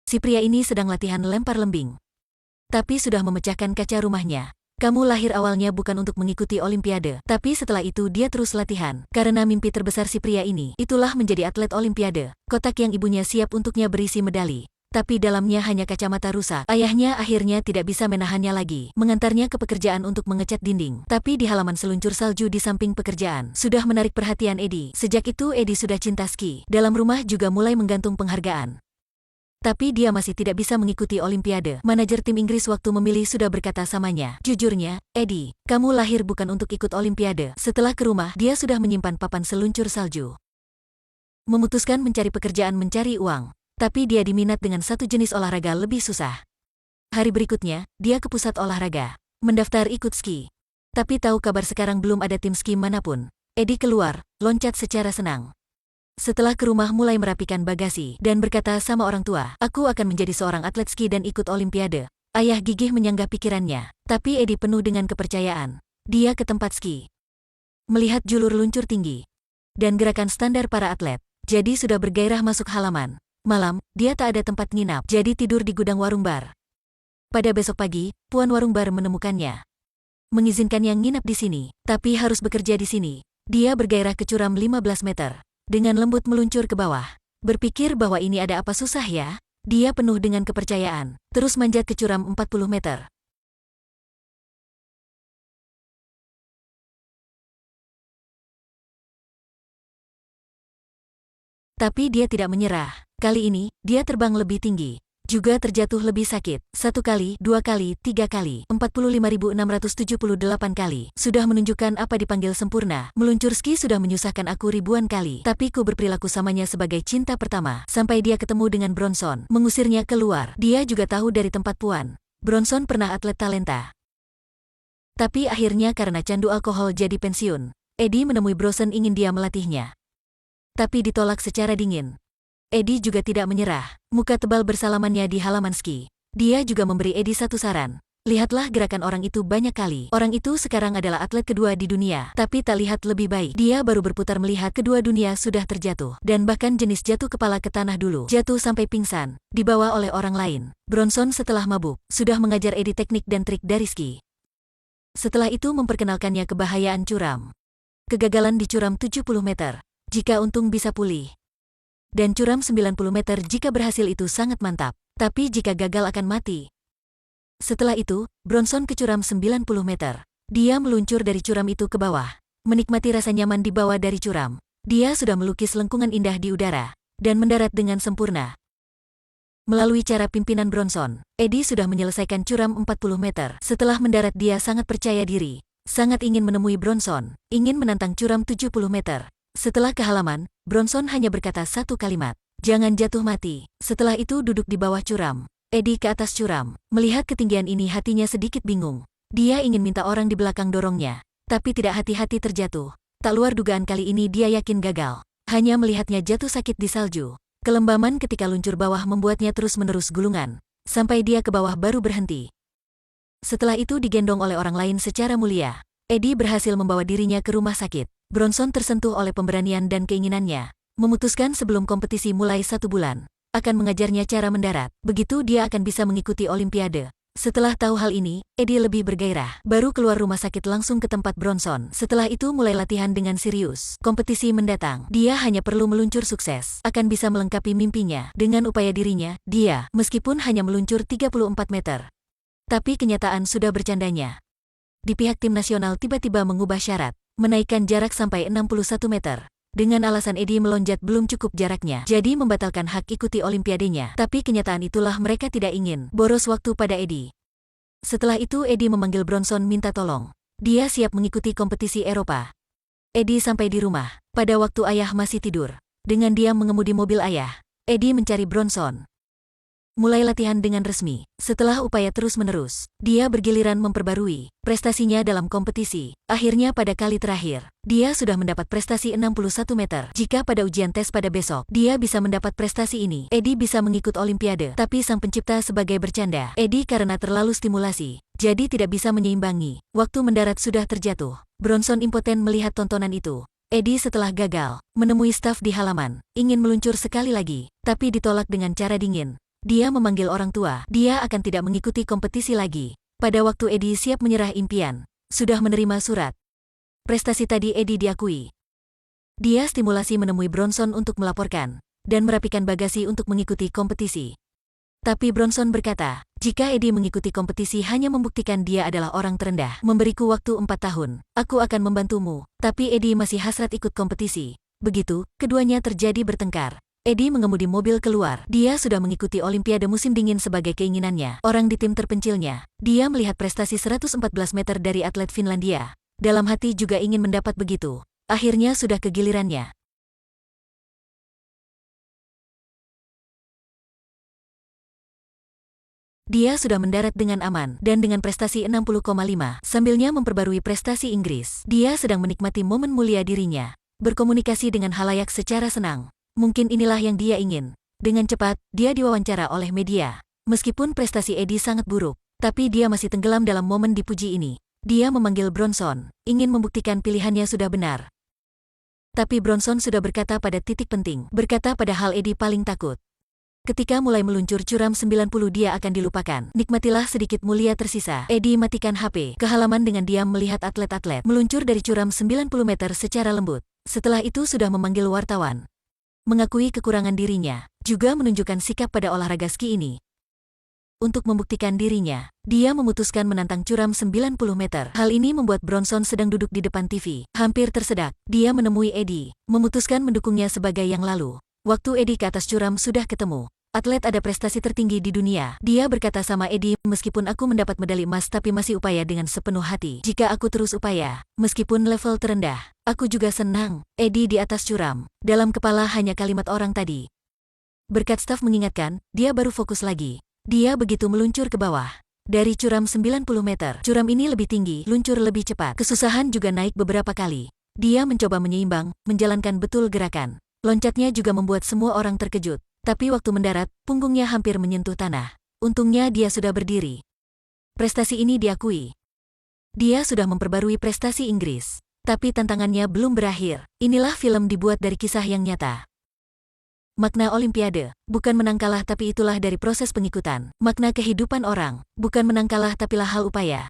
Si pria ini sedang latihan lempar lembing. Tapi sudah memecahkan kaca rumahnya. Kamu lahir awalnya bukan untuk mengikuti Olimpiade, tapi setelah itu dia terus latihan. Karena mimpi terbesar si pria ini, itulah menjadi atlet Olimpiade. Kotak yang ibunya siap untuknya berisi medali. Tapi dalamnya hanya kacamata rusak. Ayahnya akhirnya tidak bisa menahannya lagi, mengantarnya ke pekerjaan untuk mengecat dinding. Tapi di halaman seluncur salju di samping pekerjaan, sudah menarik perhatian Eddie. Sejak itu Eddie sudah cinta ski. Dalam rumah juga mulai menggantung penghargaan. Tapi dia masih tidak bisa mengikuti Olimpiade. Manajer tim Inggris waktu memilih sudah berkata samanya, "Jujurnya, Eddie, kamu lahir bukan untuk ikut Olimpiade." Setelah ke rumah, dia sudah menyimpan papan seluncur salju. Memutuskan mencari pekerjaan mencari uang. Tapi dia diminat dengan satu jenis olahraga lebih susah. Hari berikutnya, dia ke pusat olahraga, mendaftar ikut ski. Tapi tahu kabar sekarang belum ada tim ski manapun. Eddie keluar, loncat secara senang. Setelah ke rumah mulai merapikan bagasi dan berkata sama orang tua, "Aku akan menjadi seorang atlet ski dan ikut Olimpiade." Ayah gigih menyanggah pikirannya, tapi Eddie penuh dengan kepercayaan. Dia ke tempat ski. Melihat julur luncur tinggi dan gerakan standar para atlet, jadi sudah bergairah masuk halaman. Malam, dia tak ada tempat nginap, jadi tidur di gudang warung bar. Pada besok pagi, Puan warung bar menemukannya. Mengizinkannya nginap di sini, tapi harus bekerja di sini. Dia bergairah ke curam 15 meter. Dengan lembut meluncur ke bawah. Berpikir bahwa ini ada apa susah ya? Dia penuh dengan kepercayaan, terus manjat ke curam 40 meter. Tapi dia tidak menyerah. Kali ini, dia terbang lebih tinggi. Juga terjatuh lebih sakit. 1 kali, 2 kali, 3 kali, 45.678 kali. Sudah menunjukkan apa dipanggil sempurna. Meluncur ski sudah menyusahkan aku ribuan kali. Tapi ku berperilaku samanya sebagai cinta pertama. Sampai dia ketemu dengan Bronson. Mengusirnya keluar. Dia juga tahu dari tempat Puan. Bronson pernah atlet talenta. Tapi akhirnya karena candu alkohol jadi pensiun. Eddie menemui Bronson ingin dia melatihnya. Tapi ditolak secara dingin. Eddie juga tidak menyerah. Muka tebal bersalamannya di halaman ski. Dia juga memberi Eddie satu saran. Lihatlah gerakan orang itu banyak kali. Orang itu sekarang adalah atlet kedua di dunia. Tapi tak lihat lebih baik. Dia baru berputar melihat kedua dunia sudah terjatuh. Dan bahkan jenis jatuh kepala ke tanah dulu. Jatuh sampai pingsan. Dibawa oleh orang lain. Bronson setelah mabuk, sudah mengajar Eddie teknik dan trik dari ski. Setelah itu memperkenalkannya kebahayaan curam. Kegagalan di curam 70 meter. Jika untung bisa pulih. Dan curam 90 meter jika berhasil itu sangat mantap. Tapi jika gagal akan mati. Setelah itu, Bronson ke curam 90 meter. Dia meluncur dari curam itu ke bawah. Menikmati rasa nyaman di bawah dari curam. Dia sudah melukis lengkungan indah di udara. Dan mendarat dengan sempurna. Melalui cara pimpinan Bronson, Eddie sudah menyelesaikan curam 40 meter. Setelah mendarat dia sangat percaya diri. Sangat ingin menemui Bronson. Ingin menantang curam 70 meter. Setelah ke halaman, Bronson hanya berkata satu kalimat, "Jangan jatuh mati." Setelah itu duduk di bawah curam. Eddie ke atas curam. Melihat ketinggian ini hatinya sedikit bingung. Dia ingin minta orang di belakang dorongnya. Tapi tidak hati-hati terjatuh. Tak luar dugaan kali ini dia yakin gagal. Hanya melihatnya jatuh sakit di salju. Kelembaman ketika luncur bawah membuatnya terus-menerus gulungan. Sampai dia ke bawah baru berhenti. Setelah itu digendong oleh orang lain secara mulia. Eddie berhasil membawa dirinya ke rumah sakit. Bronson tersentuh oleh pemberanian dan keinginannya. Memutuskan sebelum kompetisi mulai 1 bulan. Akan mengajarnya cara mendarat. Begitu dia akan bisa mengikuti Olimpiade. Setelah tahu hal ini, Eddie lebih bergairah. Baru keluar rumah sakit langsung ke tempat Bronson. Setelah itu mulai latihan dengan serius. Kompetisi mendatang. Dia hanya perlu meluncur sukses. Akan bisa melengkapi mimpinya. Dengan upaya dirinya, dia, meskipun hanya meluncur 34 meter. Tapi kenyataan sudah bercandanya. Di pihak tim nasional tiba-tiba mengubah syarat. Menaikkan jarak sampai 61 meter. Dengan alasan Eddie melonjat belum cukup jaraknya, jadi membatalkan hak ikuti Olimpiadenya. Tapi kenyataan itulah mereka tidak ingin boros waktu pada Eddie. Setelah itu Eddie memanggil Bronson minta tolong. Dia siap mengikuti kompetisi Eropa. Eddie sampai di rumah. Pada waktu ayah masih tidur. Dengan diam mengemudi mobil ayah, Eddie mencari Bronson. Mulai latihan dengan resmi. Setelah upaya terus-menerus, dia bergiliran memperbarui prestasinya dalam kompetisi. Akhirnya pada kali terakhir, dia sudah mendapat prestasi 61 meter. Jika pada ujian tes pada besok, dia bisa mendapat prestasi ini, Eddie bisa mengikut Olimpiade. Tapi sang pencipta sebagai bercanda. Eddie karena terlalu stimulasi, jadi tidak bisa menyeimbangi. Waktu mendarat sudah terjatuh. Bronson impoten melihat tontonan itu. Eddie setelah gagal, menemui staf di halaman, ingin meluncur sekali lagi, tapi ditolak dengan cara dingin. Dia memanggil orang tua. Dia akan tidak mengikuti kompetisi lagi. Pada waktu Eddie siap menyerah impian, sudah menerima surat prestasi tadi, Eddie diakui. Dia stimulasi menemui Bronson untuk melaporkan dan merapikan bagasi untuk mengikuti kompetisi. Tapi Bronson berkata, jika Eddie mengikuti kompetisi hanya membuktikan dia adalah orang terendah. Memberiku waktu 4 tahun, aku akan membantumu. Tapi Eddie masih hasrat ikut kompetisi. Begitu, keduanya terjadi bertengkar. Eddie mengemudi mobil keluar. Dia sudah mengikuti Olimpiade musim dingin sebagai keinginannya. Orang di tim terpencilnya. Dia melihat prestasi 114 meter dari atlet Finlandia. Dalam hati juga ingin mendapat begitu. Akhirnya sudah kegilirannya. Dia sudah mendarat dengan aman dan dengan prestasi 60,5. Sambilnya memperbarui prestasi Inggris. Dia sedang menikmati momen mulia dirinya. Berkomunikasi dengan halayak secara senang. Mungkin inilah yang dia ingin. Dengan cepat, dia diwawancara oleh media. Meskipun prestasi Eddie sangat buruk, tapi dia masih tenggelam dalam momen dipuji ini. Dia memanggil Bronson, ingin membuktikan pilihannya sudah benar. Tapi Bronson sudah berkata pada titik penting, berkata pada hal Eddie paling takut. Ketika mulai meluncur curam 90 dia akan dilupakan. Nikmatilah sedikit mulia tersisa. Eddie matikan HP. Ke halaman dengan diam melihat atlet-atlet meluncur dari curam 90 meter secara lembut. Setelah itu sudah memanggil wartawan. Mengakui kekurangan dirinya, juga menunjukkan sikap pada olahraga ski ini. Untuk membuktikan dirinya, dia memutuskan menantang curam 90 meter. Hal ini membuat Bronson sedang duduk di depan TV. Hampir tersedak, dia menemui Eddie, memutuskan mendukungnya sebagai yang lalu. Waktu Eddie ke atas curam sudah ketemu. Atlet ada prestasi tertinggi di dunia. Dia berkata sama Eddie, meskipun aku mendapat medali emas tapi masih upaya dengan sepenuh hati. Jika aku terus upaya, meskipun level terendah, aku juga senang. Eddie di atas curam. Dalam kepala hanya kalimat orang tadi. Berkat staf mengingatkan, dia baru fokus lagi. Dia begitu meluncur ke bawah. Dari curam 90 meter, curam ini lebih tinggi, luncur lebih cepat. Kesusahan juga naik beberapa kali. Dia mencoba menyeimbang, menjalankan betul gerakan. Loncatnya juga membuat semua orang terkejut. Tapi waktu mendarat, punggungnya hampir menyentuh tanah. Untungnya dia sudah berdiri. Prestasi ini diakui. Dia sudah memperbarui prestasi Inggris. Tapi tantangannya belum berakhir. Inilah film dibuat dari kisah yang nyata. Makna Olimpiade, bukan menang kalah tapi itulah dari proses pengikutan. Makna kehidupan orang, bukan menang kalah tapilah hal upaya.